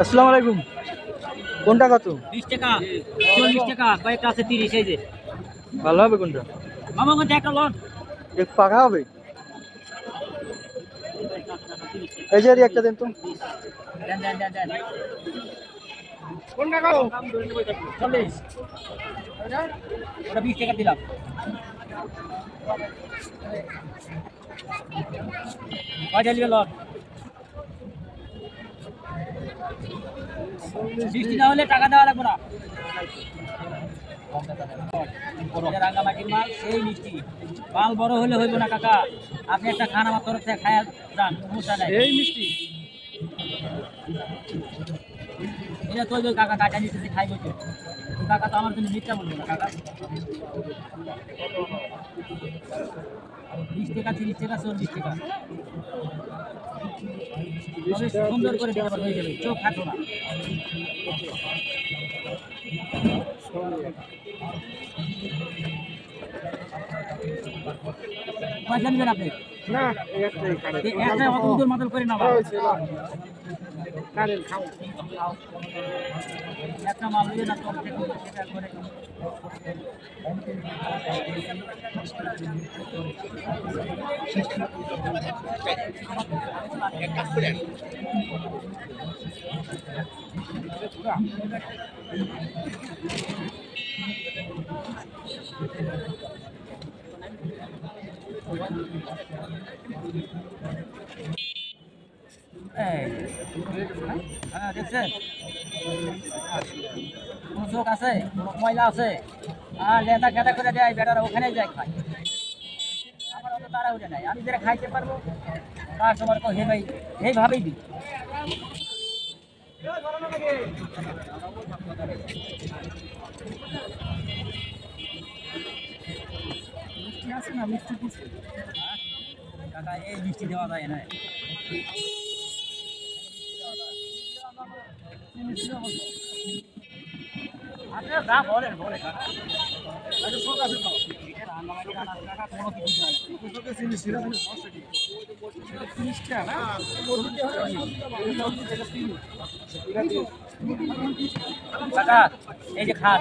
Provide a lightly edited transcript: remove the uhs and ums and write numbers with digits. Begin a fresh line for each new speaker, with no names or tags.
আসসালামু আলাইকুম। কোনটা কত?
20 টাকা 40 টাকা কয়েকটা আছে 30 এই যে
ভালো হবে কোনটা?
মামা কোন একটা লন
এক পাকা হবে। এই যে একটা দেন তো।
দেন কোনটা কত 40 ওটা 20 টাকা দিলাম কয়টা নিবে লন 20 না হলে টাকা দেওয়া লাগবে না রাঙ্গামাটির মাল সেই মিষ্টি মাল বড় হলে হইব না কাকা আপনি একটা খান আমার তরফ থেকে খায়া যান সমস্যা নাই এই মিষ্টি এটা তো কাকা কাটা নিতেছি খাইব তো কাকা তো আমার জন্য মিথ্যা বলবো না কাকা 20 টাকা 30 টাকা 40 টাকা সুন্দর করে ব্যবহার হয়ে যাবে চোখ খাটো না পয়সা নেবেন আপনি
না
একটা অত উদর মাদল করে না একটা মাল দিয়ে না সেটা করে হ্যাঁ দেখছেন কোনো চোখ আছে কোনো ময়লা আছে আর লেদা খেদা করে দেয় বেটারা ওখানে যায় খায় আমার অত তারা উঠে নাই আমি যেটা খাইতে পারবো কাস্টমার তো হে ভাই এইভাবেই দিই মিষ্টি আছে না মিষ্টি দিচ্ছে কাকা এই মিষ্টি দেওয়া যায় না আপনারা যা বলেন বলে কাকা শোক আছে তো কোনো কিছু কাকা এই যে খাট